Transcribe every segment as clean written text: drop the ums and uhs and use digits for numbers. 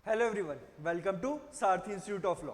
Hello everyone, welcome to Sarathi institute of law.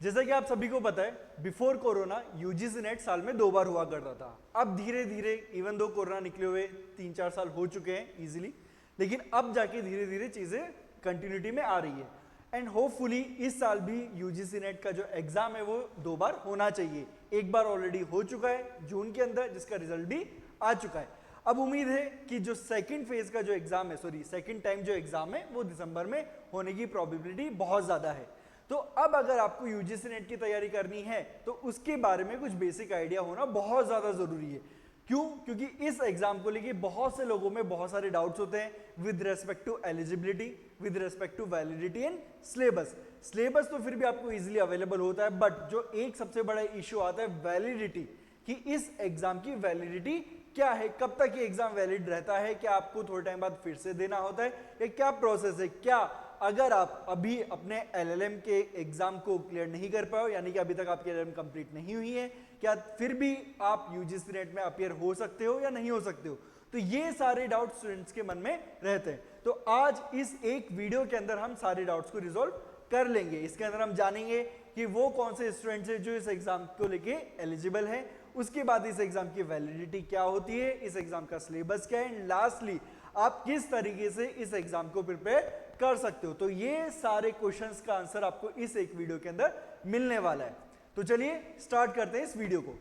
जैसा कि आप सभी को पता है, बिफोर कोरोना यूजीसी नेट साल में 2 बार हुआ करता था। अब धीरे धीरे इवन दो कोरोना निकले हुए 3-4 साल हो चुके हैं इजीली, लेकिन अब जाके धीरे धीरे चीजें कंटिन्यूटी में आ रही है एंड होपफुली इस साल भी यूजीसी नेट का जो एग्जाम है वो 2 बार होना चाहिए। एक बार ऑलरेडी हो चुका है जून के अंदर, जिसका रिजल्ट भी आ चुका है। अब उम्मीद है कि जो सेकंड फेज का जो एग्जाम है, सेकंड टाइम जो एग्जाम है वो दिसंबर में होने की प्रोबेबिलिटी बहुत ज्यादा है। तो अब अगर आपको यूजीसी नेट की तैयारी करनी है तो उसके बारे में कुछ बेसिक आइडिया होना बहुत ज्यादा जरूरी है। क्यों? क्योंकि इस एग्जाम को लेके बहुत से लोगों में बहुत सारे डाउट्स होते हैं with respect to eligibility, with respect to validity and syllabus. Syllabus तो फिर भी आपको इजीली अवेलेबल होता है, बट जो एक सबसे बड़ा इश्यू आता है वैलिडिटी, कि इस एग्जाम की वैलिडिटी क्या है, कब तक ये एग्जाम वैलिड रहता है, क्या आपको थोड़े टाइम बाद फिर से देना होता है, या क्या प्रोसेस है। क्या अगर आप अभी अपने एलएलएम के एग्जाम को क्लियर नहीं कर पाए, यानी कि अभी तक आपकी एलएलएम कंप्लीट नहीं हुई है, क्या फिर भी आप यूजीसी नेट में अपीयर हो सकते हो या नहीं हो सकते हो। तो ये सारे डाउट स्टूडेंट्स के मन में रहते हैं। तो आज इस एक वीडियो के अंदर हम सारे डाउट्स को रिजॉल्व कर लेंगे। इसके अंदर हम जानेंगे कि वो कौन से स्टूडेंट्स हैं जो इस एग्जाम को लेके एलिजिबल हैं, उसके बाद इस एग्जाम की वैलिडिटी क्या होती है, इस एग्जाम का सिलेबस क्या है, एंड लास्टली आप किस तरीके से इस एग्जाम को प्रिपेयर कर सकते हो। तो ये सारे क्वेश्चंस का आंसर आपको इस एक वीडियो के अंदर मिलने वाला है। तो चलिए स्टार्ट करते हैं इस वीडियो को।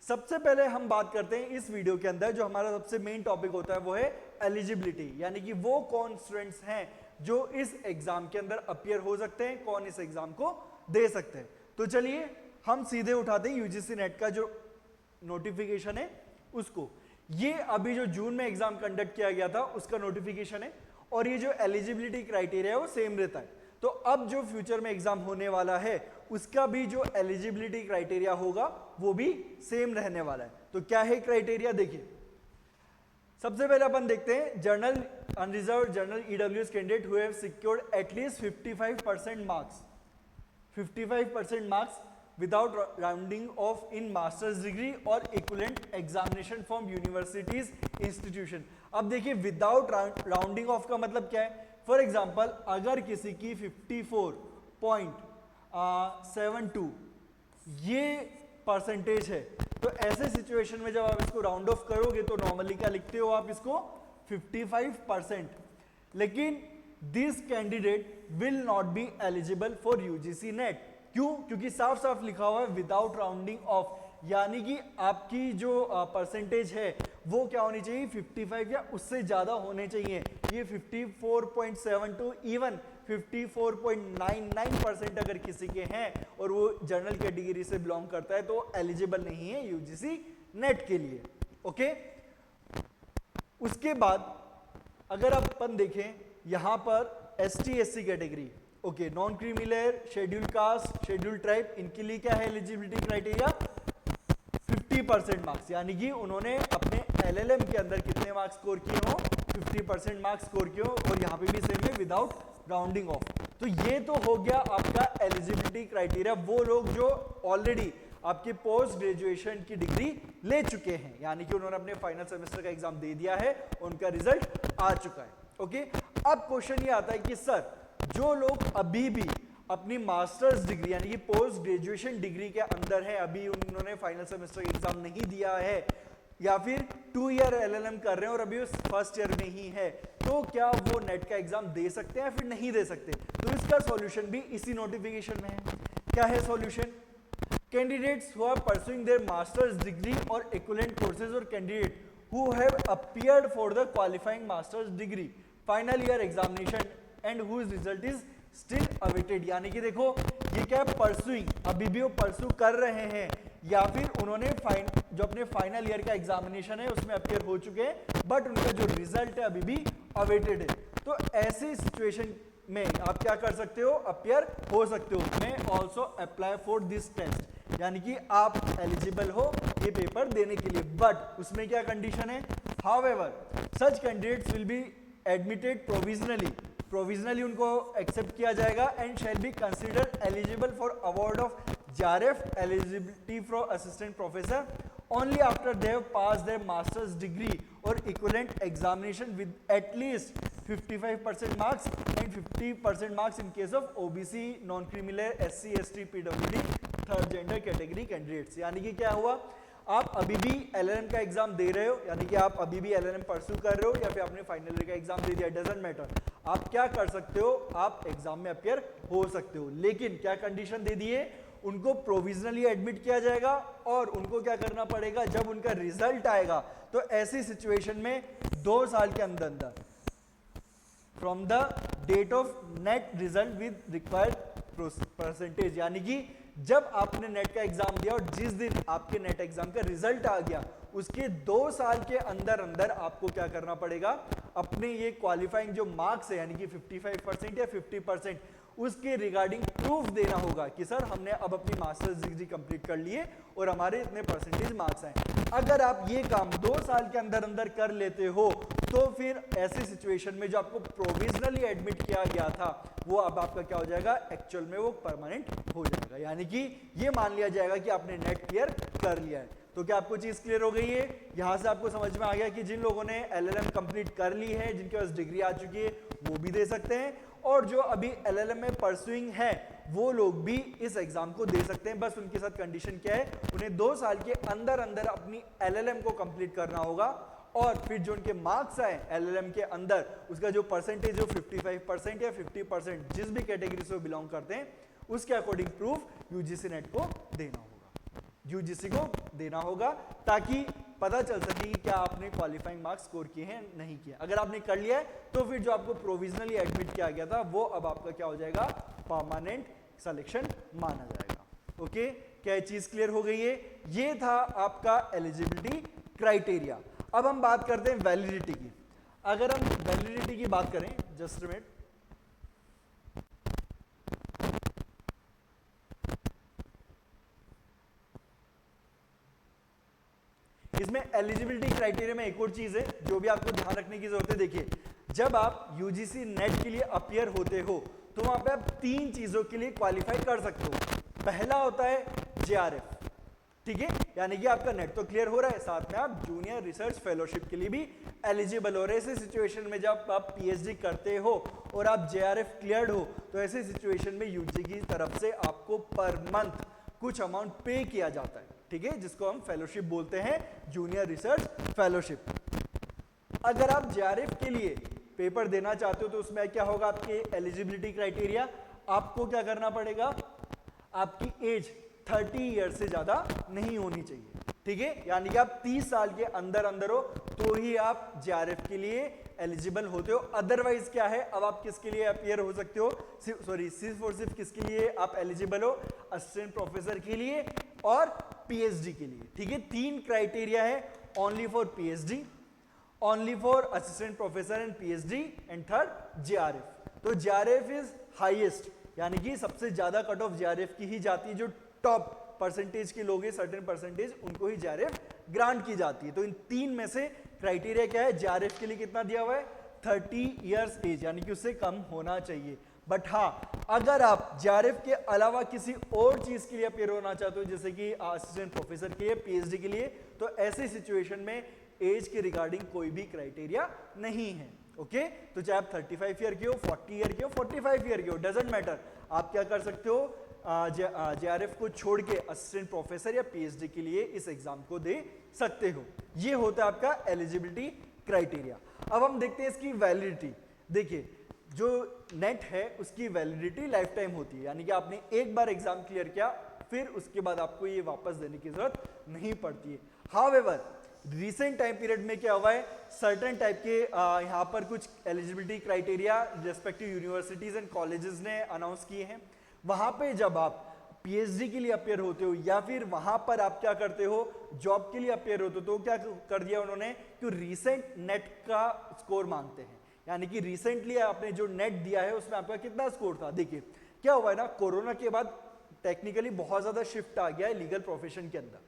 सबसे पहले हम बात करते हैं इस वीडियो के अंदर जो हमारा सबसे मेन टॉपिक होता है वो है एलिजिबिलिटी, यानी कि वो कौन स्टूडेंट्स हैं जो इस एग्जाम के अंदर अपीयर हो सकते हैं, कौन इस एग्जाम को दे सकते हैं। तो चलिए हम सीधे उठाते हैं यूजीसी नेट का जो नोटिफिकेशन है उसको। ये अभी जो जून में एग्जाम कंडक्ट किया गया था उसका नोटिफिकेशन है, और ये जो एलिजिबिलिटी क्राइटेरिया है वो सेम रहता है। तो अब जो फ्यूचर में एग्जाम होने वाला है उसका भी जो एलिजिबिलिटी क्राइटेरिया होगा वो भी सेम रहने वाला है। तो क्या है क्राइटेरिया, देखिए सबसे पहले अपन देखते हैं general unreserved general EWS candidate who have secured at least 55% marks, 55% marks without rounding off in master's degree or equivalent examination from universities institution। अब देखिए विदाउट राउंडिंग ऑफ का मतलब क्या है। फॉर एग्जांपल अगर किसी की 54.72 ये परसेंटेज है, तो ऐसे सिचुएशन में जब आप इसको राउंड ऑफ करोगे तो नॉर्मली क्या लिखते हो आप इसको 55%। लेकिन this candidate will not be eligible for UGC net. क्यों? क्योंकि साफ साफ लिखा हुआ है विदाउट राउंडिंग ऑफ, यानी कि आपकी जो परसेंटेज है वो क्या होनी चाहिए, 55 या उससे ज्यादा होने चाहिए। ये 54.72 इवन 54.99% अगर किसी के हैं और वो जनरल कैटेगरी से बिलोंग करता है तो एलिजिबल नहीं है यूजीसी नेट के लिए। ओके, उसके बाद अगर अपन देखें यहां पर ST SC category, okay, non creamy layer, schedule caste, schedule tribe, इनके लिए क्या है एलिजिबिलिटी क्राइटेरिया 50% मार्क्स, यानी कि उन्होंने अपने एलएलएम के अंदर कितने मार्क्स स्कोर किए हो, 50% मार्क्स स्कोर किए हो, और यहाँ पे भी सेम है विदाउट राउंडिंग ऑफ। तो ये तो हो गया आपका एलिजिबिलिटी क्राइटेरिया, वो लोग जो ऑलरेडी आपके पोस्ट ग्रेजुएशन की डिग्री ले चुके हैं, यानी कि उन्होंने अपने फाइनल सेमेस्टर का एग्जाम दे दिया है, उनका रिजल्ट आ चुका है। ओके, अब क्वेश्चन ये आता है कि सर जो लोग अभी भी अपनी मास्टर्स डिग्री यानी कि पोस्ट ग्रेजुएशन डिग्री के अंदर है, अभी उन्होंने फाइनल सेमेस्टर एग्जाम नहीं दिया है, या फिर 2 ईयर एलएलएम कर रहे हैं और अभी उस फर्स्ट ईयर में ही है, तो क्या वो नेट का एग्जाम दे सकते हैं या फिर नहीं दे सकते। तो इसका सॉल्यूशन भी इसी नोटिफिकेशन में है। क्या है solution? Candidates who are pursuing their masters degree और इक्विवेलेंट कोर्सेज और candidate who have appeared for the qualifying masters degree final year examination and whose result is still awaited. यानी कि देखो ये क्या है, परस्यूइंग, अभी भी वो परस्यू कर रहे हैं, या फिर उन्होंने जो अपने फाइनल ईयर का एग्जामिनेशन है उसमें अपीयर हो चुके हैं, बट उनका जो रिजल्ट है अभी भी अवेटेड है। तो ऐसी सिचुएशन में आप क्या कर सकते हो, अपीयर हो सकते हो। मैं also apply for this test, यानी कि आप एलिजिबल हो ये पेपर देने के लिए, बट उसमें क्या कंडीशन है, however such candidates will be admitted provisionally उनको एक्सेप्ट किया जाएगा and shall be considered eligible for award of JRF eligibility for assistant professor only after they have pass their masters degree और equivalent examination with at least 55% marks and 50% marks in case of OBC, non criminal, SC, ST, PWD, third gender category candidates. यानी कि क्या हुआ, आप अभी भी LLM का exam दे रहे हो, यानी कि आप अभी भी एलएलएम परस्यू कर रहे हो या फिर आपने फाइनल ईयर का एग्जाम दे दिया, डजंट मैटर, आप क्या कर सकते हो, आप एग्जाम में अपियर हो सकते हो। लेकिन क्या कंडीशन दे दी है, उनको प्रोविजनली एडमिट किया जाएगा और उनको क्या करना पड़ेगा, जब उनका रिजल्ट आएगा तो ऐसी सिचुएशन में 2 साल के अंदर अंदर from the date of NET result with required percentage, यानी कि जब आपने नेट का एग्जाम दिया और जिस दिन आपके नेट एग्जाम का रिजल्ट आ गया उसके 2 साल के अंदर अंदर आपको क्या करना पड़ेगा, अपने ये क्वालिफाइंग जो मार्क्स है यानी कि 55% या 50% उसके रिगार्डिंग प्रूफ देना होगा कि सर हमने अब अपनी मास्टर्स डिग्री कंप्लीट कर ली है और हमारे इतने परसेंटेज मार्क्स आए। अगर आप ये काम 2 साल के अंदर अंदर कर लेते हो तो फिर ऐसी सिचुएशन में जो आपको प्रोविजनली एडमिट किया गया था वो अब आपका क्या हो जाएगा, एक्चुअल में वो परमानेंट हो जाएगा, यानी कि ये मान लिया जाएगा कि आपने नेट क्लियर कर लिया है। तो क्या आपको चीज क्लियर हो गई है, यहां से आपको समझ में आ गया कि जिन लोगों ने एलएलएम कंप्लीट कर ली है, जिनके पास डिग्री आ चुकी है वो भी दे सकते हैं, और जो अभी एलएलएम में परस्यूइंग है वो लोग भी इस एग्जाम को दे सकते हैं। बस उनके साथ कंडीशन क्या है, उन्हें 2 साल के अंदर अंदर अपनी एलएलएम को कंप्लीट करना होगा और फिर जो उनके मार्क्स आए एलएलएम के अंदर उसका जो परसेंटेज हो 55% या 50% जिस भी कैटेगरी से वो बिलोंग करते हैं उसके अकॉर्डिंग प्रूफ यूजीसी नेट को देना होगा, यूजीसी को देना होगा, ताकि पता चल सके कि क्या आपने क्वालिफाइंग मार्क्स स्कोर किए हैं नहीं किए। अगर आपने कर लिया है तो फिर जो आपको प्रोविजनली एडमिट किया गया था वो अब आपका क्या हो जाएगा, परमानेंट सिलेक्शन माना जाएगा। ओके, क्या ये चीज क्लियर हो गई है? ये था आपका एलिजिबिलिटी क्राइटेरिया। अब हम बात करते हैं वैलिडिटी की। अगर हम वैलिडिटी की बात करें, जस्ट मिनट, इसमें एलिजिबिलिटी क्राइटेरिया में एक और चीज है जो भी आपको ध्यान रखने की जरूरत है। देखिए, जब आप यूजीसी नेट के लिए अपियर होते हो तो वहां पे आप 3 चीजों के लिए क्वालिफाई कर सकते हो। पहला होता है जेआरएफ, ठीक है, यानी कि आपका नेट तो क्लियर हो रहा है, साथ में आप जूनियर रिसर्च फेलोशिप के लिए भी एलिजिबल हो रहे हैं। ऐसे सिचुएशन में जब आप पीएचडी करते हो और आप जेआरएफ क्लियर्ड हो तो ऐसे सिचुएशन में यूजी की तरफ से आपको पर मंथ कुछ अमाउंट पे किया जाता है, ठीक है, जिसको हम फेलोशिप बोलते हैं, जूनियर रिसर्च फेलोशिप। अगर आप जेआरएफ के लिए पेपर देना चाहते हो तो उसमें क्या होगा, आपके एलिजिबिलिटी क्राइटेरिया, आपको क्या करना पड़ेगा, आपकी एज 30 ईयर से ज्यादा नहीं होनी चाहिए, ठीक है, यानी कि आप 30 साल के अंदर अंदर हो तो ही आप जेआरएफ के लिए एलिजिबल होते हो। अदरवाइज क्या है, अब आप किसके लिए अपियर हो सकते हो, सिर्फ और सिर्फ किसके लिए आप एलिजिबल हो, असिस्टेंट प्रोफेसर के लिए और पीएचडी के लिए, ठीक है। 3 क्राइटेरिया है, only for PhD, only for assistant professor and PhD, and third JRF. तो जेआरएफ इज हाईएस्ट, यानी कि सबसे ज्यादा कट ऑफ जेआरएफ की ही जाती है, जो टॉप परसेंटेज के लोग हैं, सर्टेन परसेंटेज, उनको ही जेआरएफ ग्रांट की जाती है। तो इन 3 में से क्राइटेरिया क्या है, जेआरएफ के लिए कितना दिया हुआ है, 30 इयर्स एज, यानी कि उससे कम होना चाहिए। बट हाँ, अगर आप जेआरएफ के अलावा किसी और चीज के लिए अपियर होना चाहते हो, जैसे कि असिस्टेंट प्रोफेसर के लिए, पीएचडी के लिए, तो ऐसी सिचुएशन में एज के रिगार्डिंग कोई भी क्राइटेरिया नहीं है। ओके, तो चाहे आप 35 ईयर के हो, 40 ईयर के हो, 45 ईयर के हो, डजेंट मैटर, आप क्या कर सकते हो, जेआरएफ को छोड़ के असिस्टेंट प्रोफेसर या पीएचडी के लिए इस एग्जाम को दे सकते हो। ये होता है आपका एलिजिबिलिटी क्राइटेरिया। अब हम देखते हैं इसकी वैलिडिटी। देखिए, जो नेट है उसकी वैलिडिटी लाइफ टाइम होती है, यानी कि आपने एक बार एग्जाम क्लियर किया फिर उसके बाद आपको ये वापस देने की जरूरत नहीं पड़ती है। हाउएवर, रिसेंट टाइम पीरियड में क्या हुआ है, सर्टेन टाइप के यहाँ पर कुछ eligibility criteria respective universities and colleges ने अनाउंस किए हैं। वहां पे जब आप पीएचडी के लिए अपियर होते हो या फिर वहां पर आप क्या करते हो, जॉब के लिए अपियर होते हो, तो क्या कर दिया उन्होंने कि रीसेंट नेट का स्कोर मांगते हैं, यानी कि रिसेंटली आपने जो नेट दिया है उसमें आपका कितना स्कोर था। देखिए क्या हुआ है ना, कोरोना के बाद टेक्निकली बहुत ज्यादा शिफ्ट आ गया है लीगल प्रोफेशन के अंदर।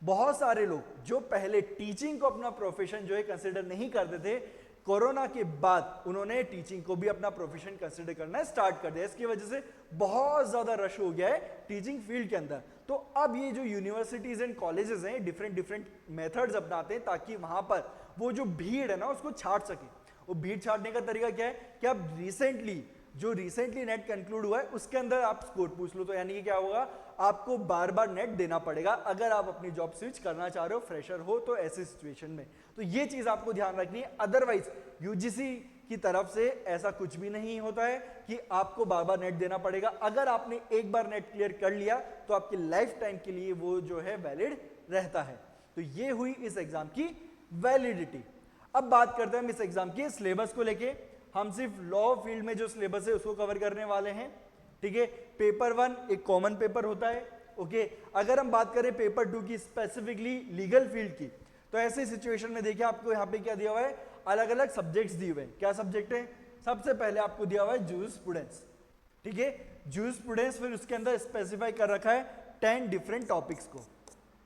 बहुत सारे लोग जो पहले टीचिंग को अपना प्रोफेशन जो है कंसिडर नहीं करते थे, कोरोना के बाद उन्होंने टीचिंग को भी अपना प्रोफेशन कंसिडर करना स्टार्ट कर दिया। इसकी वजह से बहुत ज्यादा रश हो गया है टीचिंग फील्ड के अंदर। तो अब ये जो यूनिवर्सिटीज एंड कॉलेजेस हैं डिफरेंट मेथड्स अपनाते हैं ताकि वहां पर वो जो भीड़ है ना उसको छाट सके। वो भीड़ छाटने का तरीका क्या है कि आप रिसेंटली नेट कंक्लूड हुआ है उसके अंदर आप स्कोर पूछ लो, तो यानी कि क्या होगा, आपको बार बार नेट देना पड़ेगा अगर आप अपनी जॉब स्विच करना चाह रहे हो, फ्रेशर हो तो ऐसी सिचुएशन में। तो ये चीज आपको ध्यान रखनी है। अदरवाइज यूजीसी की तरफ से ऐसा कुछ भी नहीं होता है कि आपको बार बार नेट देना पड़ेगा। अगर आपने एक बार नेट क्लियर कर लिया तो आपकी लाइफ टाइम के लिए वो जो है वैलिड रहता है। तो ये हुई इस एग्जाम की वैलिडिटी। अब बात करते हैं हम इस एग्जाम के सिलेबस को लेके। हम सिर्फ लॉ फील्ड में जो सिलेबस है उसको कवर करने वाले हैं, ठीक है। पेपर 1 एक कॉमन पेपर होता है, ओके। अगर हम बात करें पेपर 2 की, स्पेसिफिकली लीगल फील्ड की, तो ऐसे सिचुएशन में देखिए आपको यहाँ पे क्या दिया हुआ है, अलग अलग सब्जेक्ट्स दिए हुए हैं। क्या सब्जेक्ट है? सबसे पहले आपको दिया हुआ है जूरिस्प्रूडेंस, ठीक है। जूरिस्प्रूडेंस, फिर उसके अंदर स्पेसिफाई कर रखा है 10 डिफरेंट टॉपिक्स को,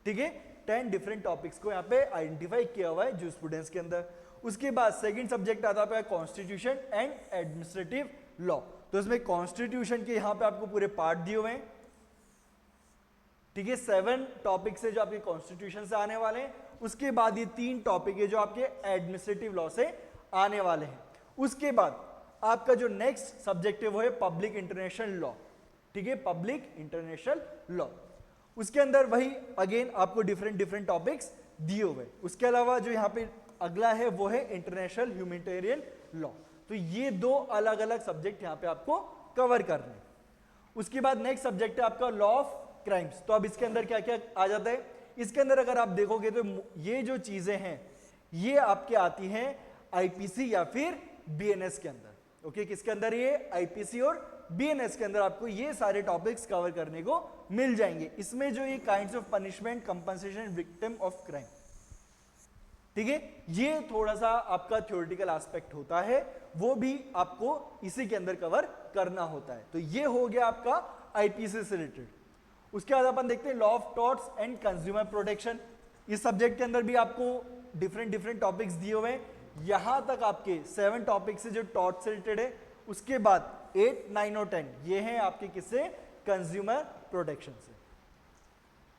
ठीक है। 10 डिफरेंट टॉपिक्स को यहाँ पे आइडेंटिफाई किया हुआ है जूरिस्प्रूडेंस के अंदर। उसके बाद सेकंड सब्जेक्ट आता है कॉन्स्टिट्यूशन एंड एडमिनिस्ट्रेटिव लॉ। तो इसमें कॉन्स्टिट्यूशन के यहाँ पे आपको पूरे पार्ट दिए हुए हैं, ठीक है। 7 टॉपिक से जो आपके कॉन्स्टिट्यूशन से आने वाले हैं। उसके बाद ये 3 टॉपिक है जो आपके एडमिनिस्ट्रेटिव लॉ से आने वाले हैं। उसके बाद आपका जो नेक्स्ट सब्जेक्ट है वो है पब्लिक इंटरनेशनल लॉ, ठीक है, पब्लिक इंटरनेशनल लॉ। उसके अंदर वही अगेन आपको डिफरेंट टॉपिक्स दिए हुए। उसके अलावा जो यहाँ पे अगला है वो है इंटरनेशनल ह्यूमैनिटेरियन लॉ। तो ये 2 अलग अलग सब्जेक्ट यहाँ पे आपको कवर करने हैं। उसके बाद नेक्स्ट सब्जेक्ट है आपका लॉ ऑफ क्राइम्स। तो अब इसके अंदर क्या क्या आ जाता है, इसके अंदर अगर आप देखोगे तो ये जो चीजें हैं ये आपके आती हैं आईपीसी या फिर बीएनएस के अंदर, ओके। किसके अंदर? ये आईपीसी और बीएनएस के अंदर आपको ये सारे टॉपिक्स कवर करने को मिल जाएंगे। इसमें जो ये kinds of punishment, compensation, victim of crime, ठीक है, ये थोड़ा सा आपका थ्योरेटिकल एस्पेक्ट होता है, वो भी आपको इसी के अंदर कवर करना होता है। तो ये हो गया आपका आईपीसी से रिलेटेड। उसके बाद अपन देखते हैं law of torts and consumer protection. इस सब्जेक्ट के अंदर भी आपको डिफरेंट टॉपिक्स दिए हुए हैं। यहां तक आपके 7 टॉपिक्स से जो टॉर्ट से रिलेटेड है। उसके बाद 8, 9 और 10 ये हैं आपके किससे? कंज्यूमर प्रोटेक्शन से।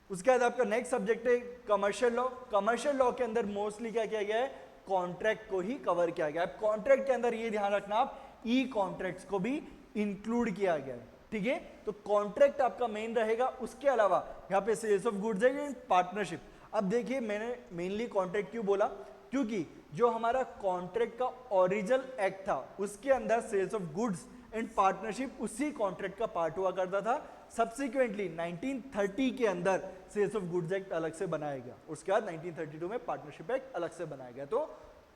उसके बाद आपका नेक्स्ट सब्जेक्ट है कमर्शियल लॉ। कमर्शियल लॉ के अंदर मोस्टली क्या किया गया है? कॉन्ट्रैक्ट को ही कवर किया गया है। कॉन्ट्रैक्ट के अंदर ये ध्यान रखना आप ई कॉन्ट्रैक्ट्स को भी इंक्लूड किया गया है, ठीक है। तो कॉन्ट्रैक्ट आपका मेन रहेगा। उसके अलावा यहाँ पे सेल्स ऑफ गुड्स है, पार्टनरशिप। अब देखिए मैंने मेनली कॉन्ट्रैक्ट क्यों बोला, क्योंकि जो हमारा कॉन्ट्रैक्ट का ओरिजिनल एक्ट था उसके अंदर sales of goods and partnership उसी कॉन्ट्रैक्ट का पार्ट हुआ करता था। सब्सिक्वेंटली 1930 के अंदर सेल्स ऑफ गुड्स एक्ट अलग से बनाया गया, उसके बाद 1932 में पार्टनरशिप एक्ट अलग से बनाया गया। तो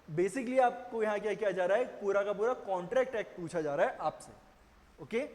बेसिकली आपको यहाँ क्या किया जा रहा है, पूरा का पूरा कॉन्ट्रैक्ट एक्ट पूछा जा रहा है आपसे, ओके।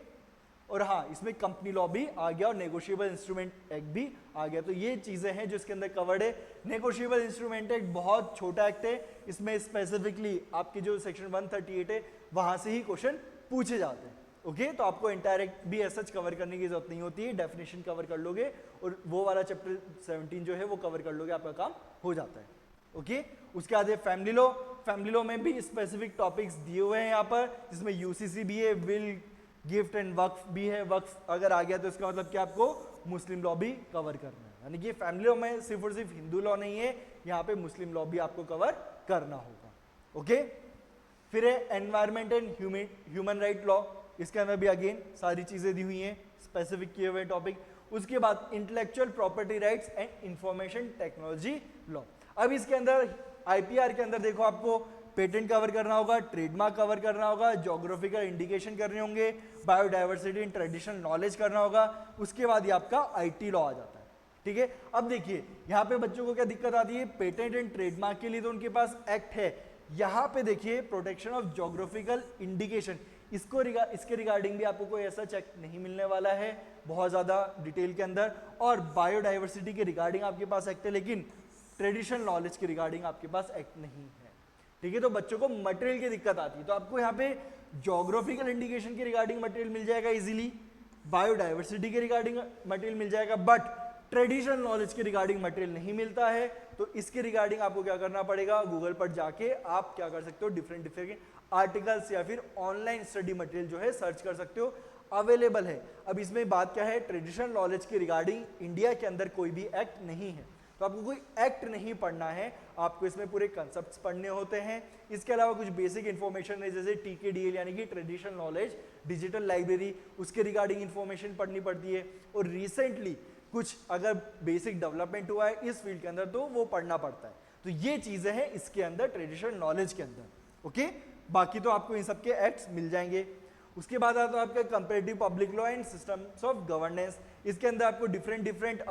और हाँ, इसमें कंपनी लॉ भी आ गया और नेगोशिएबल इंस्ट्रूमेंट एक्ट भी आ गया। तो ये चीजें हैं जो इसके अंदर कवर्ड है। नेगोशिएबल इंस्ट्रूमेंट एक्ट बहुत छोटा एक्ट है, इसमें स्पेसिफिकली आपकी जो सेक्शन 138 है वहां से ही क्वेश्चन पूछे जाते हैं, ओके। तो आपको इंटायरेक्ट भी ऐसा कवर करने की जरूरत नहीं होती है, डेफिनेशन कवर कर लोगे और वो वाला चैप्टर 17 जो है वो कवर कर लोगे, आपका काम हो जाता है, ओके। उसके बाद फैमिली लॉ। फैमिली लॉ में भी स्पेसिफिक टॉपिक्स दिए हुए हैं यहाँ पर, जिसमें यूसीसी भी है, विल, गिफ्ट एंड वक्फ भी है। वक्फ अगर आ गया तो इसका मतलब कि आपको मुस्लिम लॉ भी कवर करना है, यानी कि फैमिली लॉ में सिर्फ और सिर्फ हिंदू लॉ नहीं है, यहाँ पे मुस्लिम लॉ भी आपको कवर करना होगा, ओके। फिर है environment and human right law. इसके अंदर भी अगेन सारी चीजें दी हुई हैं, स्पेसिफिक किए हुए टॉपिक। उसके बाद intellectual property rights and information technology law. अब इसके अंदर आईपीआर के अंदर देखो आपको पेटेंट कवर करना होगा, ट्रेडमार्क कवर करना होगा, ज्योग्राफिकल इंडिकेशन करने होंगे, बायोडाइवर्सिटी एंड ट्रेडिशनल नॉलेज करना होगा। उसके बाद ये आपका आईटी लॉ आ जाता है, ठीक है। अब देखिए यहाँ पे बच्चों को क्या दिक्कत आती है, पेटेंट एंड ट्रेडमार्क के लिए तो उनके पास एक्ट है। यहाँ पे देखिए प्रोटेक्शन ऑफ ज्योग्राफिकल इंडिकेशन, इसके रिगार्डिंग भी आपको कोई ऐसा चेक नहीं मिलने वाला है बहुत ज्यादा डिटेल के अंदर। और बायोडाइवर्सिटी के रिगार्डिंग आपके पास एक्ट है, लेकिन ट्रेडिशनल नॉलेज के रिगार्डिंग आपके पास एक्ट नहीं है, ठीक है। तो बच्चों को मटेरियल की दिक्कत आती है, तो आपको यहाँ पे ज्योग्राफिकल इंडिकेशन के रिगार्डिंग मटेरियल मिल जाएगा इजीली, बायोडाइवर्सिटी के रिगार्डिंग मटेरियल मिल जाएगा, बट ट्रेडिशनल नॉलेज के रिगार्डिंग मटेरियल नहीं मिलता है। तो इसके रिगार्डिंग आपको क्या करना पड़ेगा, गूगल पर जाके आप क्या कर सकते हो, डिफरेंट आर्टिकल्स या फिर ऑनलाइन स्टडी मटेरियल जो है सर्च कर सकते हो, अवेलेबल है। अब इसमें बात क्या है, ट्रेडिशनल नॉलेज के रिगार्डिंग इंडिया के अंदर कोई भी एक्ट नहीं है, तो आपको कोई एक्ट नहीं पढ़ना है, आपको इसमें पूरे कंसेप्ट्स पढ़ने होते हैं। इसके अलावा कुछ बेसिक इन्फॉर्मेशन है, जैसे TKDL यानी कि ट्रेडिशनल नॉलेज डिजिटल लाइब्रेरी, उसके रिगार्डिंग इन्फॉर्मेशन पढ़नी पड़ती है। और रिसेंटली कुछ अगर बेसिक डेवलपमेंट हुआ है इस फील्ड के अंदर तो वो पढ़ना पड़ता है। तो ये चीजें हैं इसके अंदर ट्रेडिशनल नॉलेज के अंदर। ओके, बाकी तो आपको इन सबके एक्ट्स मिल जाएंगे। उसके बाद आता है आपका comparative public law and systems of governance. इसके अंदर आपको डिफरेंट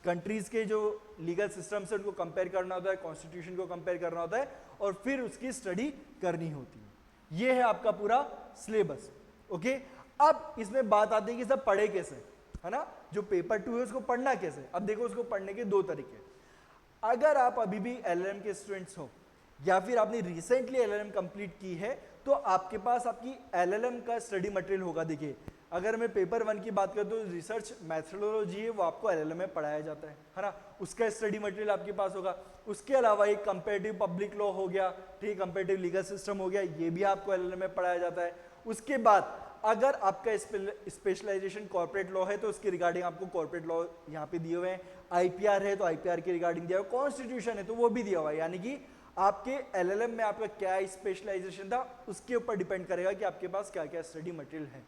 कंट्रीज के जो लीगल सिस्टम्स है उनको कंपेयर करना होता है, कॉन्स्टिट्यूशन को कंपेयर करना होता है और फिर उसकी स्टडी करनी होती है। ये है आपका पूरा सिलेबस। ओके, अब इसमें बात आती है कि सब पढ़े कैसे, है ना। जो पेपर 2 है उसको पढ़ना कैसे। अब देखो उसको पढ़ने के 2 तरीके। अगर आप अभी भी LLM के स्टूडेंट्स हो या फिर आपने रिसेंटली LLM कंप्लीट की है तो आपके पास आपकी LLM का स्टडी मटेरियल होगा। देखिए, अगर मैं पेपर 1 की बात करूं तो रिसर्च मैथोडोलॉजी है वो आपको LLM में पढ़ाया जाता है ना, उसका स्टडी मटेरियल आपके पास होगा। उसके अलावा एक कंपैरेटिव पब्लिक लॉ हो गया, ठीक, कंपैरेटिव लीगल सिस्टम हो गया, ये भी आपको LLM में पढ़ाया जाता है। उसके बाद अगर आपका स्पेशलाइजेशन कॉर्पोरेट लॉ है तो उसके रिगार्डिंग आपको कॉर्पोरेट लॉ यहाँ पे दिए हुए हैं। IPR है तो IPR के रिगार्डिंग दिया हुआ, कॉन्स्टिट्यूशन है तो वो भी दिया हुआ है। यानी कि आपके LLM में आपका क्या स्पेशलाइजेशन था उसके ऊपर डिपेंड करेगा कि आपके पास क्या क्या स्टडी मटेरियल है।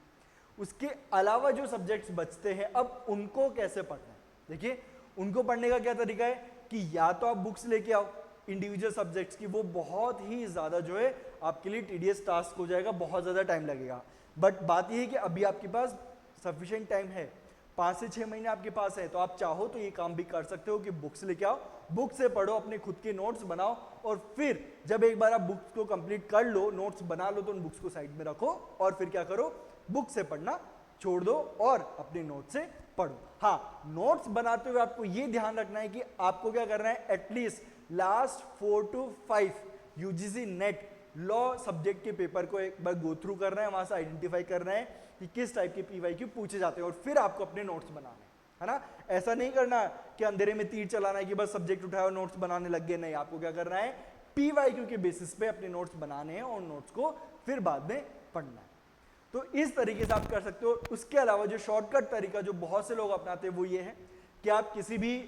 उसके अलावा जो सब्जेक्ट्स बचते हैं अब उनको कैसे पढ़ना है। देखिए, उनको पढ़ने का क्या तरीका है कि या तो आप बुक्स लेके आओ इंडिविजुअल सब्जेक्ट्स की, वो बहुत ही ज्यादा जो है आपके लिए टीडियस टास्क हो जाएगा, बहुत ज्यादा टाइम लगेगा। बट बात यह है कि अभी आपके पास सफिशिएंट टाइम है, 5 से 6 महीने आपके पास है, तो आप चाहो तो ये काम भी कर सकते हो कि बुक्स लेके आओ, बुक से पढ़ो, अपने खुद के नोट्स बनाओ और फिर जब एक बार आप बुक्स को कंप्लीट कर लो, नोट्स बना लो, तो उन बुक्स को साइड में रखो और फिर क्या करो, बुक से पढ़ना छोड़ दो और अपने नोट से पढ़ो। हाँ, नोट्स बनाते हुए आपको ये ध्यान रखना है कि आपको क्या करना है, at least last 4 to 5 UGC net law subject के पेपर को एक बार गो थ्रू करना है, वहां से आइडेंटिफाई करना है कि किस टाइप के PYQ पूछे जाते हैं और फिर आपको अपने नोट्स बनाने है ना। ऐसा नहीं करना कि अंधेरे में तीर चलाना है कि बस सब्जेक्ट उठाया और नोट्स बनाने लग गए। नहीं, आपको क्या करना है, PYQ के बेसिस पे अपने नोट्स बनाने हैं और नोट्स को फिर बाद में पढ़ना है। तो इस तरीके से आप कर सकते हो। उसके अलावा जो शॉर्टकट तरीका जो बहुत से लोग अपनाते हैं वो ये है कि आप किसी भी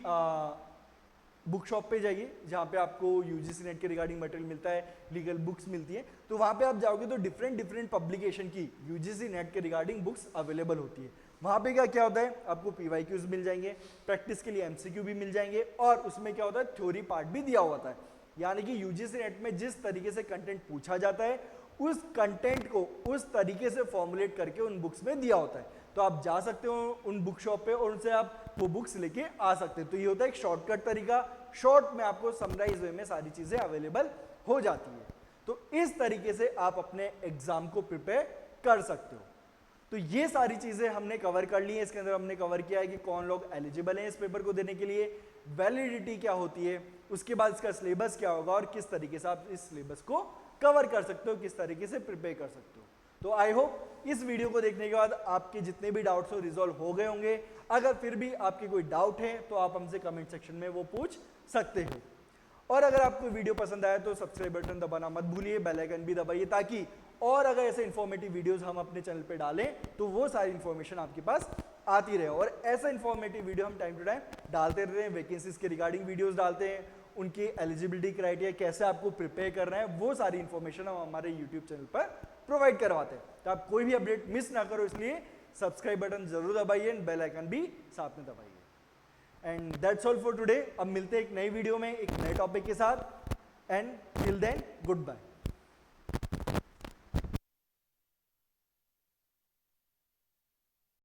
बुक शॉप पे जाइए जहाँ पे आपको UGC नेट के रिगार्डिंग मटेरियल मिलता है, लीगल बुक्स मिलती है, तो वहाँ पे आप जाओगे तो डिफरेंट पब्लिकेशन की UGC नेट के रिगार्डिंग बुक्स अवेलेबल होती है। वहाँ पे क्या होता है, आपको PYQs मिल जाएंगे, प्रैक्टिस के लिए MCQ भी मिल जाएंगे और उसमें क्या होता है, थ्योरी पार्ट भी दिया होता है। यानी कि UGC नेट में जिस तरीके से कंटेंट पूछा जाता है उस कंटेंट को उस तरीके से फॉर्मुलेट करके उन बुक्स में दिया होता है। तो आप जा सकते हो उन बुक शॉप पे और उनसे आप वो बुक्स लेके आ सकते हैं। तो ये होता है एक शॉर्टकट तरीका, शॉर्ट में आपको समराइज वे में सारी चीजें अवेलेबल हो जाती है। तो इस तरीके से आप अपने एग्जाम को प्रिपेयर कर सकते हो। तो ये सारी चीजें हमने कवर कर ली है। इसके अंदर हमने कवर किया है कि कौन लोग एलिजिबल हैं इस पेपर को देने के लिए, वैलिडिटी क्या होती है, उसके बाद इसका सिलेबस क्या होगा और किस तरीके से आप इस सिलेबस को कवर कर सकते हो, किस तरीके से प्रिपेयर कर सकते हो। तो आई होप इस वीडियो को देखने के बाद आपके जितने भी डाउट्स हो रिजॉल्व हो गए होंगे। अगर फिर भी आपके कोई डाउट है तो आप हमसे कमेंट सेक्शन में वो पूछ सकते हो। और अगर आपको वीडियो पसंद आया तो सब्सक्राइब बटन दबाना मत भूलिए, बेल आइकन भी दबाइए, ताकि और अगर ऐसे इन्फॉर्मेटिव वीडियोस हम अपने चैनल पे डालें तो वो सारी इन्फॉर्मेशन आपके पास आती रहे। और ऐसा इन्फॉर्मेटिव वीडियो हम टाइम टू टाइम डालते रहते हैं, वैकेंसीज के रिगार्डिंग वीडियोस डालते हैं, उनकी एलिजिबिलिटी क्राइटेरिया कैसे आपको प्रिपेयर करना है, वो सारी इन्फॉर्मेशन हम हमारे यूट्यूब चैनल पर प्रोवाइड करवाते हैं। तो आप कोई भी अपडेट मिस ना करो, इसलिए सब्सक्राइब बटन जरूर दबाइए एंड बेल आइकन भी साथ में दबाइए। And that's all for today. अब मिलते हैं एक नई वीडियो में एक नए टॉपिक के साथ। And till then good bye.